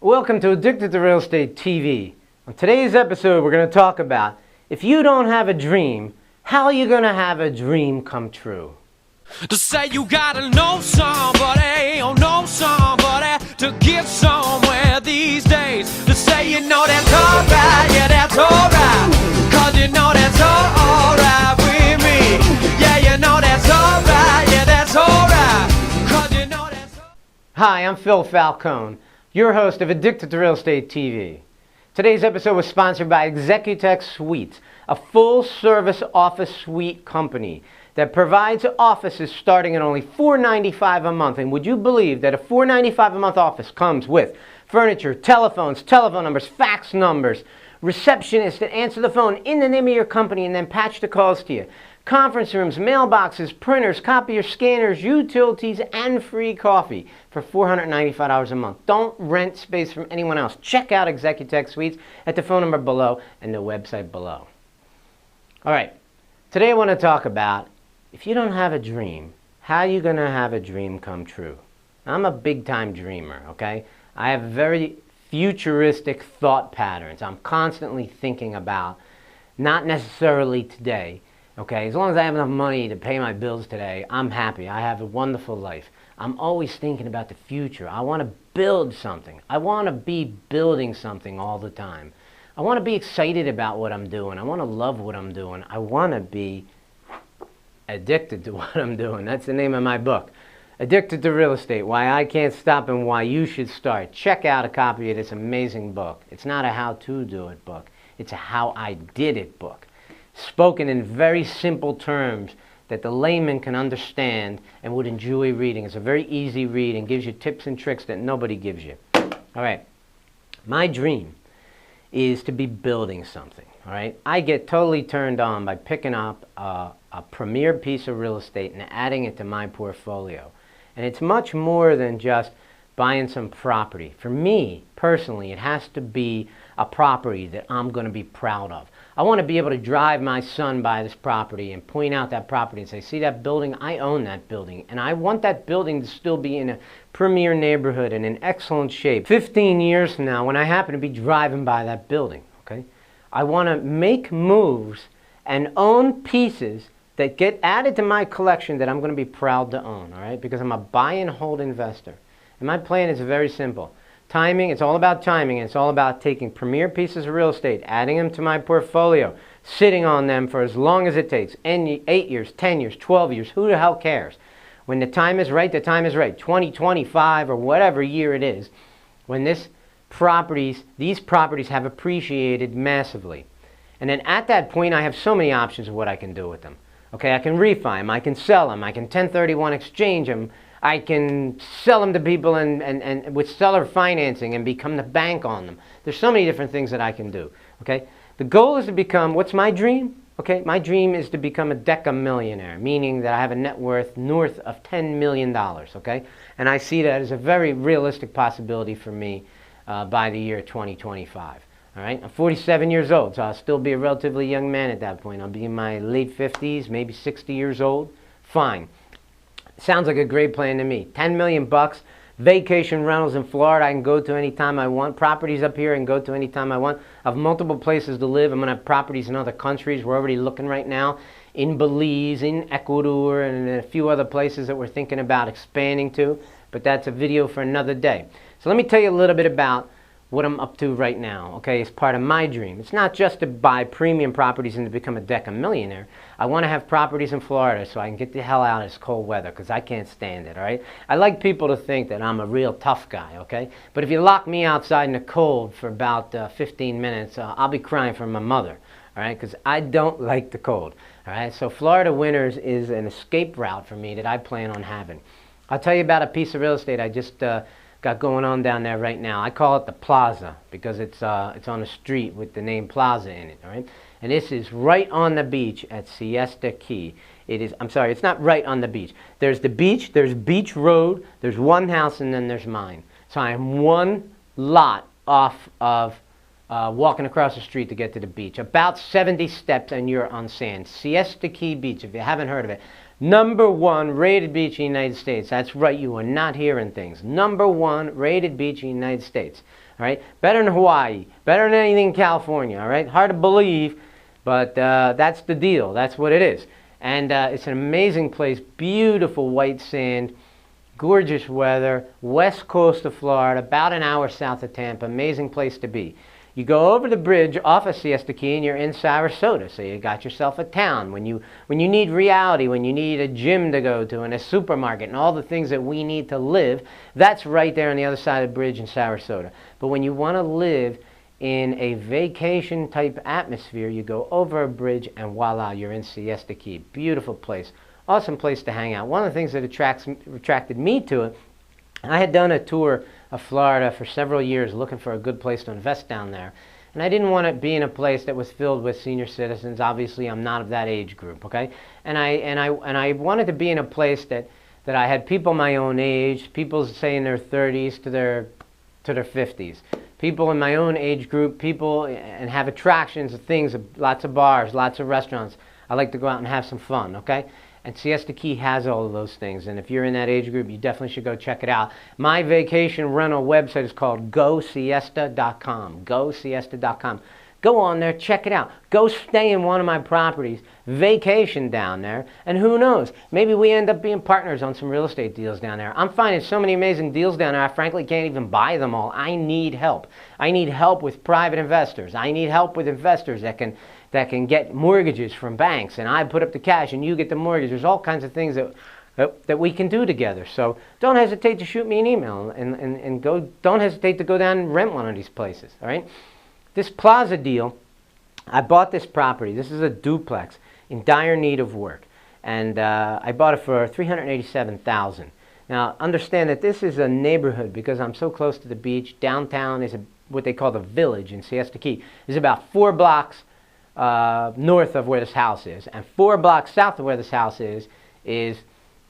Welcome to Addicted to Real Estate TV. On today's episode, we're going to talk about if you don't have a dream, how are you going to have a dream come true? To say you gotta know somebody, oh know somebody to get somewhere these days. To say you know that's alright, yeah that's alright, cause you know that's alright with me. Yeah you know that's alright, yeah that's alright, cause you know that's alright. Hi, I'm Phil Falcone, your host of Addicted to Real Estate TV. Today's episode was sponsored by Executech Suites, a full-service office suite company that provides offices starting at only $495 a month. And would you believe that a $495 a month office comes with furniture, telephones, telephone numbers, fax numbers, receptionists that answer the phone in the name of your company and then patch the calls to you, conference rooms, mailboxes, printers, copier scanners, utilities, and free coffee for $495 a month. Don't rent space from anyone else. Check out Executech Suites at the phone number below and the website below. All right, today I want to talk about if you don't have a dream, how are you going to have a dream come true? I'm a big-time dreamer, okay? I have very futuristic thought patterns. I'm constantly thinking about, not necessarily today, okay? As long as I have enough money to pay my bills today, I'm happy. I have a wonderful life. I'm always thinking about the future. I want to build something. I want to be building something all the time. I want to be excited about what I'm doing. I want to love what I'm doing. I want to be addicted to what I'm doing. That's the name of my book. Addicted to Real Estate, Why I Can't Stop and Why You Should Start. Check out a copy of this amazing book. It's not a how-to-do-it book. It's a how-I-did-it book. Spoken in very simple terms that the layman can understand and would enjoy reading. It's a very easy read and gives you tips and tricks that nobody gives you. All right. My dream is to be building something. All right. I get totally turned on by picking up a premier piece of real estate and adding it to my portfolio. And it's much more than just buying some property. For me, personally, it has to be a property that I'm going to be proud of. I want to be able to drive my son by this property and point out that property and say, see that building? I own that building. And I want that building to still be in a premier neighborhood and in excellent shape. 15 years from now, when I happen to be driving by that building, okay, I want to make moves and own pieces that get added to my collection that I'm going to be proud to own, all right? Because I'm a buy and hold investor. And my plan is very simple. Timing, it's all about timing. And it's all about taking premier pieces of real estate, adding them to my portfolio, sitting on them for as long as it takes. 8 years, 10 years, 12 years, who the hell cares? When the time is right, the time is right. 2025 or whatever year it is, when these properties have appreciated massively. And then at that point, I have so many options of what I can do with them. Okay, I can refi them, I can sell them, I can 1031 exchange them, I can sell them to people and with seller financing and become the bank on them. There's so many different things that I can do. Okay, the goal is to become, what's my dream? Okay, my dream is to become a decamillionaire, meaning that I have a net worth north of $10 million. Okay, and I see that as a very realistic possibility for me by the year 2025. All right, I'm 47 years old, so I'll still be a relatively young man at that point. I'll be in my late 50s, maybe 60 years old. Fine. Sounds like a great plan to me. 10 million bucks, vacation rentals in Florida I can go to anytime I want. Properties up here I can go to anytime I want. I have multiple places to live. I'm going to have properties in other countries. We're already looking right now in Belize, in Ecuador, and in a few other places that we're thinking about expanding to. But that's a video for another day. So let me tell you a little bit about what I'm up to right now, okay, as part of my dream. It's not just to buy premium properties and to become a decamillionaire. I want to have properties in Florida so I can get the hell out of this cold weather because I can't stand it, all right? I like people to think that I'm a real tough guy, okay? But if you lock me outside in the cold for about 15 minutes, I'll be crying for my mother, all right? Because I don't like the cold, all right? So Florida winters is an escape route for me that I plan on having. I'll tell you about a piece of real estate I just got going on down there right now. I call it the Plaza because it's on a street with the name Plaza in it, all right? And this is right on the beach at Siesta Key. It is, I'm sorry, it's not right on the beach. There's the beach, there's Beach Road, there's one house, and then there's mine. So I am one lot off of walking across the street to get to the beach. About 70 steps and you're on sand. Siesta Key Beach, if you haven't heard of it. #1 rated beach in the United States. That's right, you are not hearing things. #1 rated beach in the United States. All right, better than Hawaii, better than anything in California. All right, hard to believe, but that's the deal. That's what it is. And it's an amazing place, beautiful white sand, gorgeous weather, west coast of Florida, about an hour south of Tampa. Amazing place to be. You go over the bridge off of Siesta Key and you're in Sarasota, so you got yourself a town. When you need reality, when you need a gym to go to and a supermarket and all the things that we need to live, that's right there on the other side of the bridge in Sarasota. But when you want to live in a vacation type atmosphere, you go over a bridge and voila, you're in Siesta Key. Beautiful place, awesome place to hang out. One of the things that attracted me to it, I had done a tour of Florida for several years looking for a good place to invest down there. And I didn't want to be in a place that was filled with senior citizens. Obviously, I'm not of that age group, okay? And I wanted to be in a place that I had people my own age, people say in their 30s to their 50s. People in my own age group, people and have attractions and things, lots of bars, lots of restaurants. I like to go out and have some fun, okay? And Siesta Key has all of those things. And if you're in that age group, you definitely should go check it out. My vacation rental website is called GoSiesta.com. GoSiesta.com. Go on there, check it out. Go stay in one of my properties, vacation down there, and who knows, maybe we end up being partners on some real estate deals down there. I'm finding so many amazing deals down there, I frankly can't even buy them all. I need help. I need help with private investors. I need help with investors that can get mortgages from banks, and I put up the cash and you get the mortgage. There's all kinds of things that we can do together. So don't hesitate to shoot me an email and don't hesitate to go down and rent one of these places, all right? This Plaza deal, I bought this property. This is a duplex in dire need of work. And I bought it for $387,000. Now, understand that this is a neighborhood because I'm so close to the beach. Downtown is what they call the Village in Siesta Key. It's about 4 blocks north of where this house is. And 4 blocks south of where this house is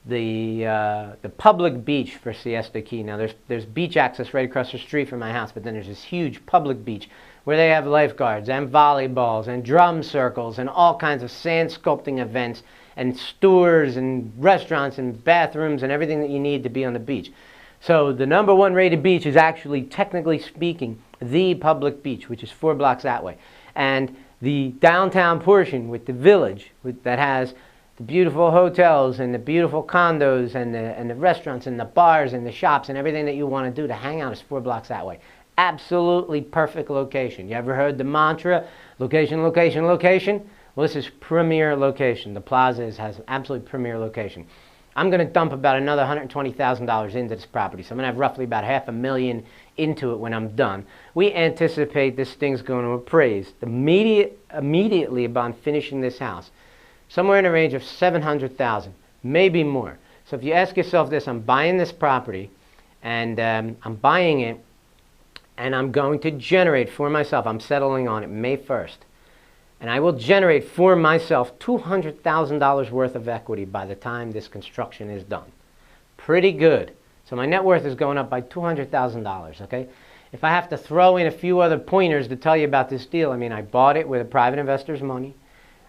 the public beach for Siesta Key. Now, there's beach access right across the street from my house, but then there's this huge public beach where they have lifeguards and volleyballs and drum circles and all kinds of sand sculpting events and stores and restaurants and bathrooms and everything that you need to be on the beach. So the #1 rated beach is actually, technically speaking, the public beach, which is 4 blocks that way. And the downtown portion with the Village that has the beautiful hotels and the beautiful condos and the restaurants and the bars and the shops and everything that you want to do to hang out is 4 blocks that way. Absolutely perfect location. You ever heard the mantra, location, location, location? Well, this is premier location. The Plaza has absolutely premier location. I'm going to dump about another $120,000 into this property, so I'm going to have roughly about $500,000 into it when I'm done. We anticipate this thing's going to appraise immediately upon finishing this house, somewhere in the range of $700,000, maybe more. So if you ask yourself this, I'm buying this property, and I'm buying it, and I'm going to generate for myself, I'm settling on it May 1st, and I will generate for myself $200,000 worth of equity by the time this construction is done. Pretty good. So my net worth is going up by $200,000, okay? If I have to throw in a few other pointers to tell you about this deal, I mean, I bought it with a private investor's money.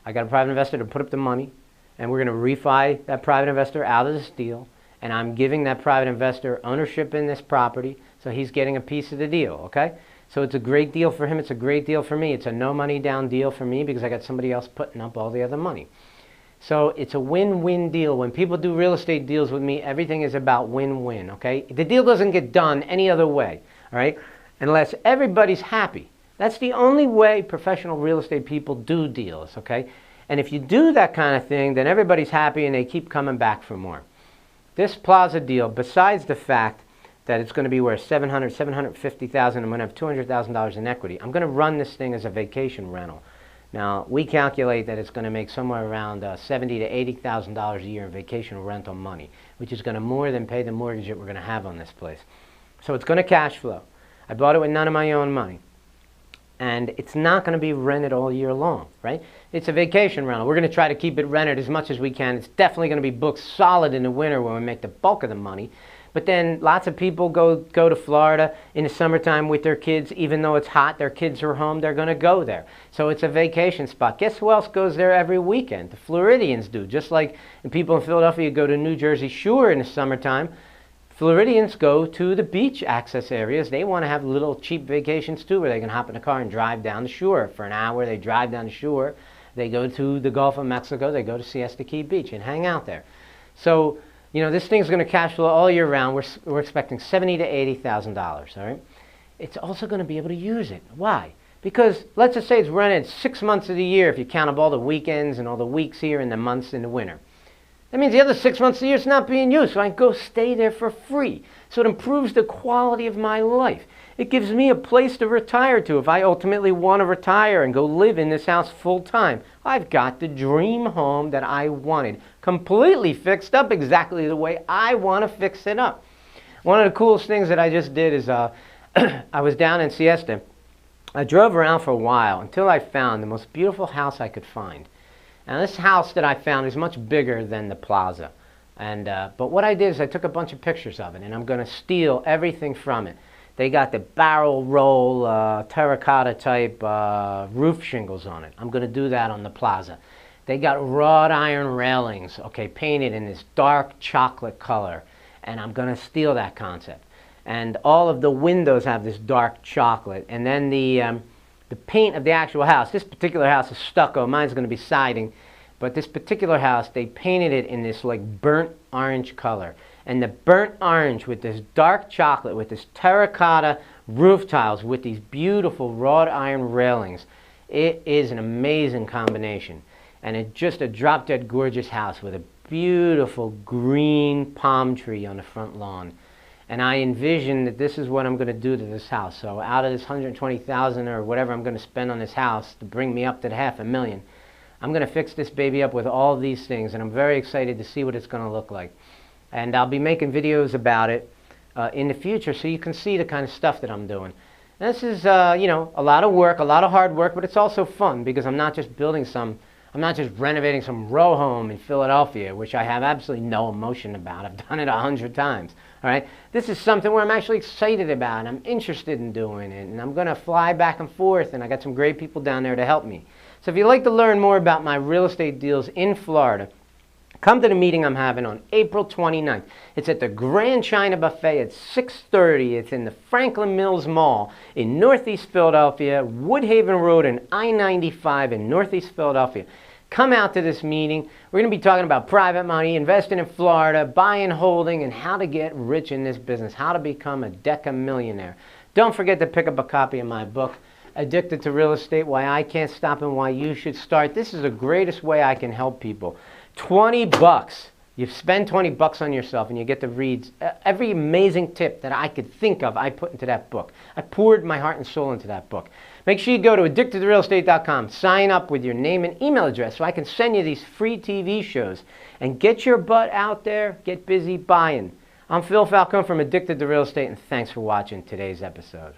I got a private investor to put up the money, and we're going to refi that private investor out of this deal, and I'm giving that private investor ownership in this property, so he's getting a piece of the deal, okay? So it's a great deal for him. It's a great deal for me. It's a no money down deal for me because I got somebody else putting up all the other money. So it's a win-win deal. When people do real estate deals with me, everything is about win-win, okay? The deal doesn't get done any other way, all right? Unless everybody's happy. That's the only way professional real estate people do deals, okay? And if you do that kind of thing, then everybody's happy and they keep coming back for more. This Plaza deal, besides the fact that it's going to be worth $750,000, I'm going to have $200,000 in equity. I'm going to run this thing as a vacation rental. Now, we calculate that it's going to make somewhere around $70,000 to $80,000 a year in vacation rental money, which is going to more than pay the mortgage that we're going to have on this place. So it's going to cash flow. I bought it with none of my own money. And it's not going to be rented all year long, right? It's a vacation rental. We're going to try to keep it rented as much as we can. It's definitely going to be booked solid in the winter when we make the bulk of the money. But then lots of people go to Florida in the summertime with their kids. Even though it's hot, their kids are home, they're going to go there. So it's a vacation spot. Guess who else goes there every weekend? The Floridians do. Just like the people in Philadelphia go to New Jersey Shore in the summertime, Floridians go to the beach access areas. They want to have little cheap vacations too, where they can hop in a car and drive down the shore. For an hour, they drive down the shore. They go to the Gulf of Mexico. They go to Siesta Key Beach and hang out there. So, you know, this thing's going to cash flow all year round. We're expecting $70,000 to $80,000, all right? It's also going to be able to use it. Why? Because let's just say it's rented 6 months of the year if you count up all the weekends and all the weeks here and the months in the winter. That means the other 6 months of the year is not being used, so I can go stay there for free. So it improves the quality of my life. It gives me a place to retire to if I ultimately want to retire and go live in this house full time. I've got the dream home that I wanted, completely fixed up exactly the way I want to fix it up. One of the coolest things that I just did is I was down in Siesta. I drove around for a while until I found the most beautiful house I could find. Now this house that I found is much bigger than the plaza. But what I did is I took a bunch of pictures of it, and I'm going to steal everything from it. They got the barrel roll, terracotta type roof shingles on it. I'm going to do that on the plaza. They got wrought iron railings, okay, painted in this dark chocolate color. And I'm going to steal that concept. And all of the windows have this dark chocolate. And then the paint of the actual house, this particular house is stucco. Mine's going to be siding. But this particular house, they painted it in this like burnt orange color. And the burnt orange with this dark chocolate, with this terracotta roof tiles, with these beautiful wrought iron railings. It is an amazing combination. And it's just a drop-dead gorgeous house with a beautiful green palm tree on the front lawn. And I envision that this is what I'm going to do to this house. So out of this $120,000 or whatever I'm going to spend on this house to bring me up to $500,000, I'm going to fix this baby up with all of these things. And I'm very excited to see what it's going to look like. And I'll be making videos about it in the future so you can see the kind of stuff that I'm doing. And this is, you know, a lot of work, a lot of hard work, but it's also fun because I'm not just renovating some row home in Philadelphia, which I have absolutely no emotion about. I've done it 100 times, all right? This is something where I'm actually excited about, and I'm interested in doing it, and I'm going to fly back and forth, and I got some great people down there to help me. So if you'd like to learn more about my real estate deals in Florida, come to the meeting I'm having on April 29th. It's at the Grand China Buffet at 6:30. It's in the Franklin Mills Mall in Northeast Philadelphia, Woodhaven Road and I-95 in Northeast Philadelphia. Come out to this meeting. We're going to be talking about private money, investing in Florida, buying, holding, and how to get rich in this business, how to become a decamillionaire. Don't forget to pick up a copy of my book, Addicted to Real Estate, Why I Can't Stop and Why You Should Start. This is the greatest way I can help people. $20. You spend $20 on yourself and you get to read every amazing tip that I could think of. I put into that book. I poured my heart and soul into that book. Make sure you go to addictedtorealestate.com. Sign up with your name and email address so I can send you these free TV shows. And get your butt out there. Get busy buying. I'm Phil Falcone from Addicted to Real Estate, and thanks for watching today's episode.